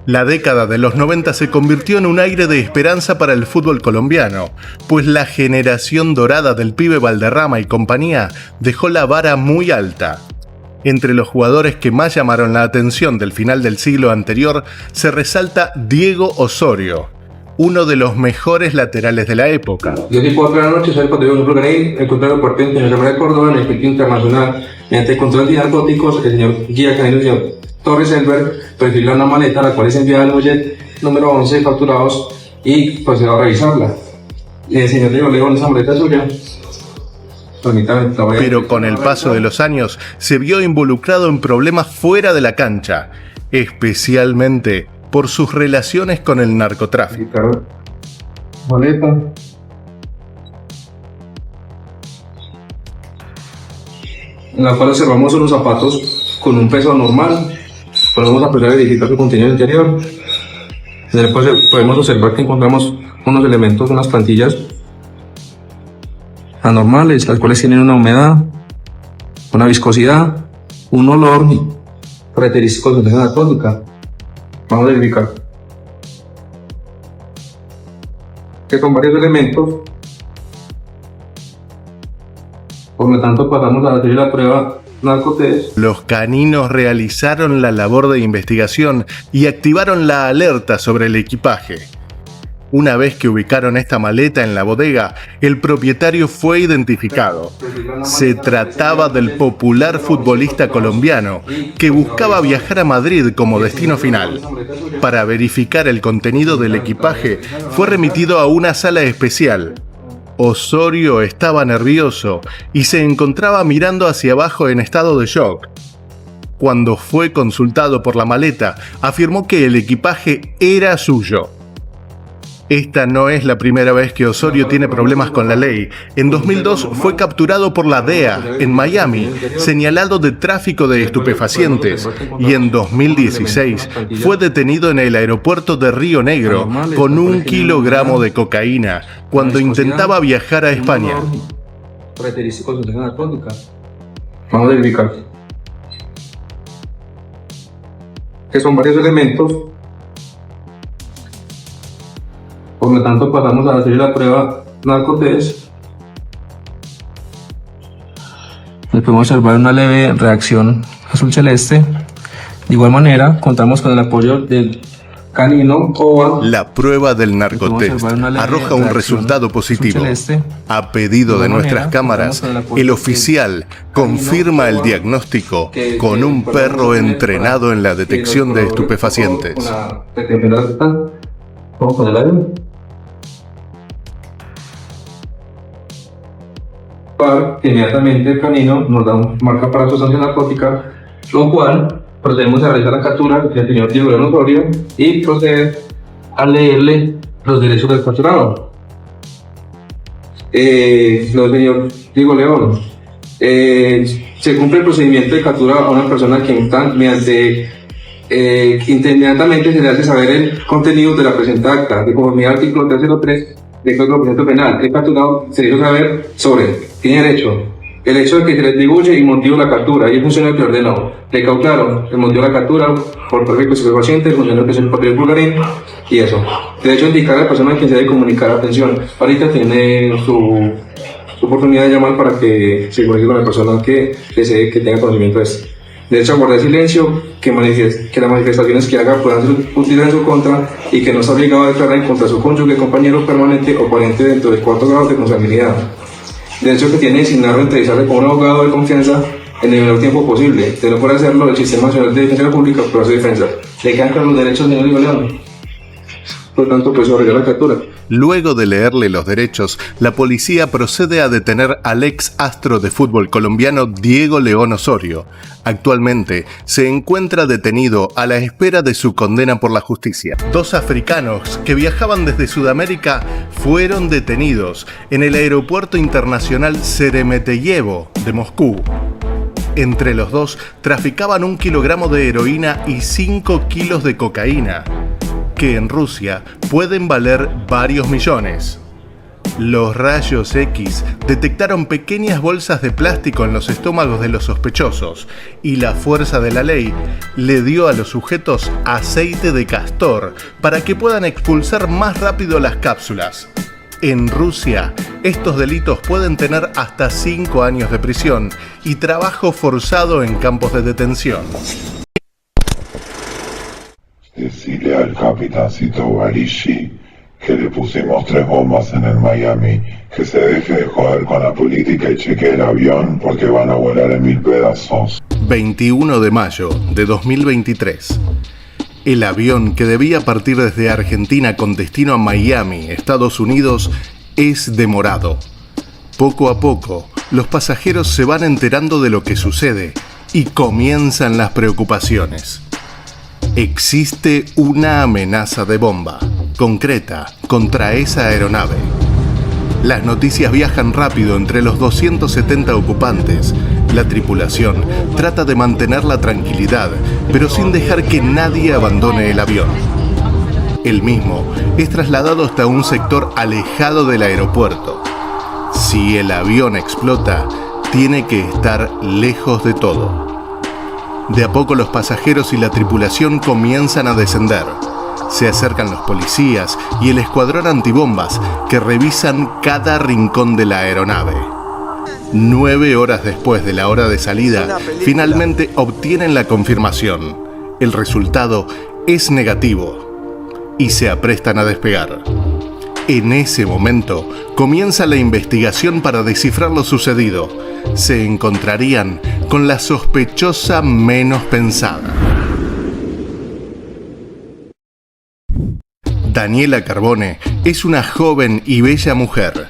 La década de los 90 se convirtió en un aire de esperanza para el fútbol colombiano, pues la generación dorada del pibe Valderrama y compañía dejó la vara muy alta. Entre los jugadores que más llamaron la atención del final del siglo anterior se resalta Diego Osorio, uno de los mejores laterales de la época. Yo tipo 4 de la noche salí cuando un Garay, encontré el partido internacional de Córdoba en el circuito internacional. Mediante el control de narcóticos, el señor guía canino, el señor Torres Elber, prefirió una maleta, la cual es enviada al muelle número 11 facturados y procedió a revisarla. Y el señor Diego León, esa maleta suya. Pero con el paso de los años se vio involucrado en problemas fuera de la cancha, especialmente por sus relaciones con el narcotráfico. Maleta. En la cual observamos unos zapatos con un peso normal. Podemos aprender a verificar su contenido interior. Después podemos observar que encontramos unos elementos, unas plantillas anormales, las cuales tienen una humedad, una viscosidad, un olor característico de sustancia narcótica. Vamos a verificar que son varios elementos. Por lo tanto, pasamos a hacer la prueba narcotest. Los caninos realizaron la labor de investigación y activaron la alerta sobre el equipaje. Una vez que ubicaron esta maleta en la bodega, el propietario fue identificado. Se trataba del popular futbolista colombiano que buscaba viajar a Madrid como destino final. Para verificar el contenido del equipaje, fue remitido a una sala especial. Osorio estaba nervioso y se encontraba mirando hacia abajo en estado de shock. Cuando fue consultado por la maleta, afirmó que el equipaje era suyo. Esta no es la primera vez que Osorio tiene problemas con la ley. En 2002 fue capturado por la DEA en Miami, señalado de tráfico de estupefacientes, y en 2016 fue detenido en el aeropuerto de Río Negro con 1 kilogramo de cocaína cuando intentaba viajar a España. Vamos a verificar que son varios elementos. Por lo tanto, pasamos a hacer la prueba narcotest. Podemos observar una leve reacción azul celeste. De igual manera, contamos con el apoyo del canino OVA. La prueba del narcotest arroja un resultado positivo. A pedido de nuestras cámaras, el oficial confirma el diagnóstico con un perro entrenado en la detección de estupefacientes. Vamos con el aire. Inmediatamente el canino nos da un marca para sustancia narcótica, lo cual procedemos a realizar la captura del señor Diego León Osorio y proceder a leerle los derechos del capturado. Señor Diego León, se cumple el procedimiento de captura a una persona que mediante inmediatamente se le hace saber el contenido de la presente acta, de conformidad al artículo 303 del Código Procesal Penal. El capturado se hizo saber tiene derecho, el hecho de que se le atribuye y motivo de la captura, y el funcionario que ordenó. Le cautelaron el motivo de la captura por tráfico de estupefacientes, el funcionario que es el papel Bulgarín, y eso. Derecho a indicar a la persona a quien se debe comunicar atención. Ahorita tiene su oportunidad de llamar para que se comunique con la persona que desee que tenga conocimiento de esto. Derecho a guardar silencio, que las manifestaciones que haga puedan ser utilizadas en su contra y que no está obligado a declarar en contra de su cónyuge, compañero permanente o pariente dentro del 4º grado de consanguinidad. Derecho que tiene designado entrevistarle con un abogado de confianza en el menor tiempo posible. De no poder hacerlo, el Sistema Nacional de Defensa Pública para su defensa. Le quedan claros los derechos del señor Diego León. Por lo tanto, pues sobre la captura. Luego de leerle los derechos, la policía procede a detener al ex astro de fútbol colombiano Diego León Osorio. Actualmente se encuentra detenido a la espera de su condena por la justicia. 2 africanos que viajaban desde Sudamérica fueron detenidos en el aeropuerto internacional Sheremetyevo de Moscú. Entre los dos traficaban 1 kilogramo de heroína y 5 kilos de cocaína, que en Rusia pueden valer varios millones. Los rayos X detectaron pequeñas bolsas de plástico en los estómagos de los sospechosos y la fuerza de la ley le dio a los sujetos aceite de castor para que puedan expulsar más rápido las cápsulas. En Rusia, estos delitos pueden tener hasta 5 años de prisión y trabajo forzado en campos de detención. Decile al capitancito Barishi que le pusimos 3 bombas en el Miami, que se deje de joder con la política y chequee el avión porque van a volar en 1000 pedazos. 21 de mayo de 2023. El avión que debía partir desde Argentina con destino a Miami, Estados Unidos, es demorado. Poco a poco, los pasajeros se van enterando de lo que sucede y comienzan las preocupaciones. Existe una amenaza de bomba concreta contra esa aeronave. Las noticias viajan rápido entre los 270 ocupantes. La tripulación trata de mantener la tranquilidad, pero sin dejar que nadie abandone el avión. El mismo es trasladado hasta un sector alejado del aeropuerto. Si el avión explota, tiene que estar lejos de todo. De a poco los pasajeros y la tripulación comienzan a descender. Se acercan los policías y el escuadrón antibombas que revisan cada rincón de la aeronave. 9 horas después de la hora de salida, finalmente obtienen la confirmación. El resultado es negativo y se aprestan a despegar. En ese momento comienza la investigación para descifrar lo sucedido. Se encontrarían con la sospechosa menos pensada. Daniela Carbone es una joven y bella mujer.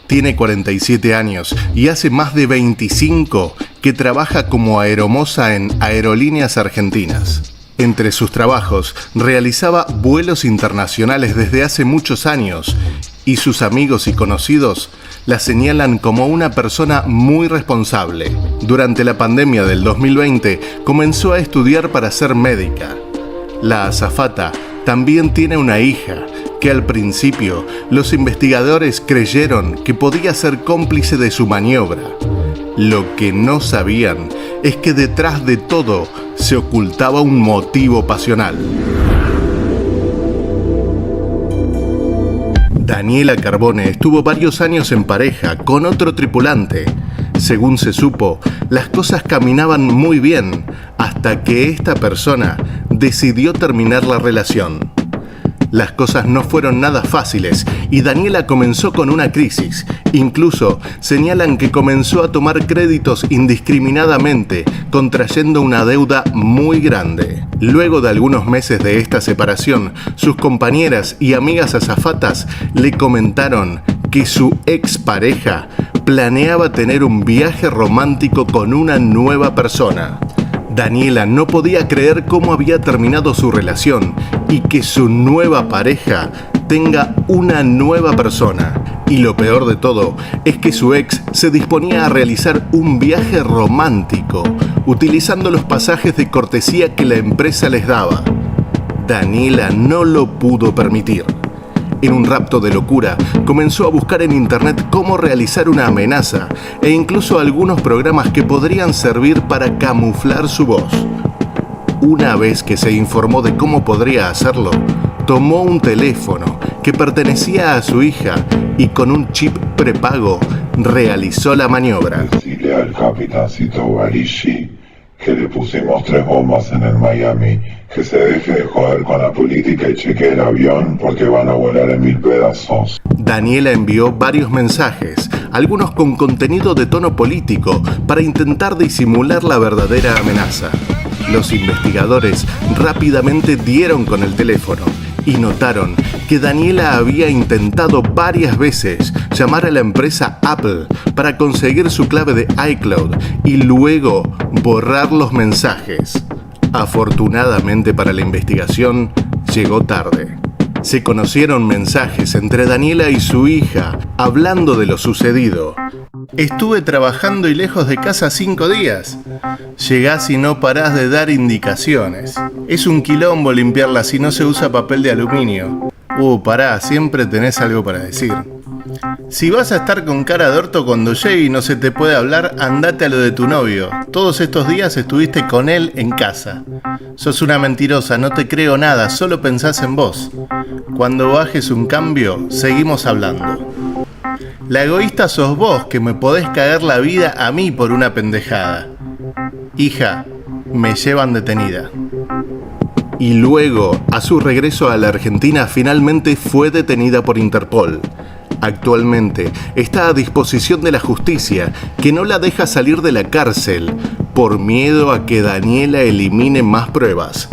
Tiene 47 años y hace más de 25 que trabaja como aeromoza en Aerolíneas Argentinas. Entre sus trabajos, realizaba vuelos internacionales desde hace muchos años y sus amigos y conocidos la señalan como una persona muy responsable. Durante la pandemia del 2020 comenzó a estudiar para ser médica. La azafata también tiene una hija que al principio los investigadores creyeron que podía ser cómplice de su maniobra. Lo que no sabían es que detrás de todo se ocultaba un motivo pasional. Daniela Carbone estuvo varios años en pareja con otro tripulante. Según se supo, las cosas caminaban muy bien hasta que esta persona decidió terminar la relación. Las cosas no fueron nada fáciles y Daniela comenzó con una crisis. Incluso señalan que comenzó a tomar créditos indiscriminadamente, contrayendo una deuda muy grande. Luego de algunos meses de esta separación, sus compañeras y amigas azafatas le comentaron que su expareja planeaba tener un viaje romántico con una nueva persona. Daniela no podía creer cómo había terminado su relación y que su nueva pareja tenga una nueva persona. Y lo peor de todo es que su ex se disponía a realizar un viaje romántico, utilizando los pasajes de cortesía que la empresa les daba. Daniela no lo pudo permitir. En un rapto de locura, comenzó a buscar en internet cómo realizar una amenaza e incluso algunos programas que podrían servir para camuflar su voz. Una vez que se informó de cómo podría hacerlo, tomó un teléfono que pertenecía a su hija y con un chip prepago realizó la maniobra. Decile al capitancito Barishi que le pusimos 3 bombas en el Miami, que se deje de joder con la política y chequee el avión porque van a volar en 1000 pedazos. Daniela envió varios mensajes, algunos con contenido de tono político, para intentar disimular la verdadera amenaza. Los investigadores rápidamente dieron con el teléfono y notaron que Daniela había intentado varias veces llamar a la empresa Apple para conseguir su clave de iCloud y luego borrar los mensajes. Afortunadamente para la investigación, llegó tarde. Se conocieron mensajes entre Daniela y su hija hablando de lo sucedido. Estuve trabajando y lejos de casa 5 días. Llegás y no parás de dar indicaciones. Es un quilombo limpiarla si no se usa papel de aluminio. Pará, siempre tenés algo para decir. Si vas a estar con cara de orto cuando llegue y no se te puede hablar, andate a lo de tu novio. Todos estos días estuviste con él en casa. Sos una mentirosa, no te creo nada, solo pensás en vos. Cuando bajes un cambio, seguimos hablando. La egoísta sos vos, que me podés caer la vida a mí por una pendejada. Hija, me llevan detenida. Y luego, a su regreso a la Argentina, finalmente fue detenida por Interpol. Actualmente está a disposición de la justicia, que no la deja salir de la cárcel por miedo a que Daniela elimine más pruebas.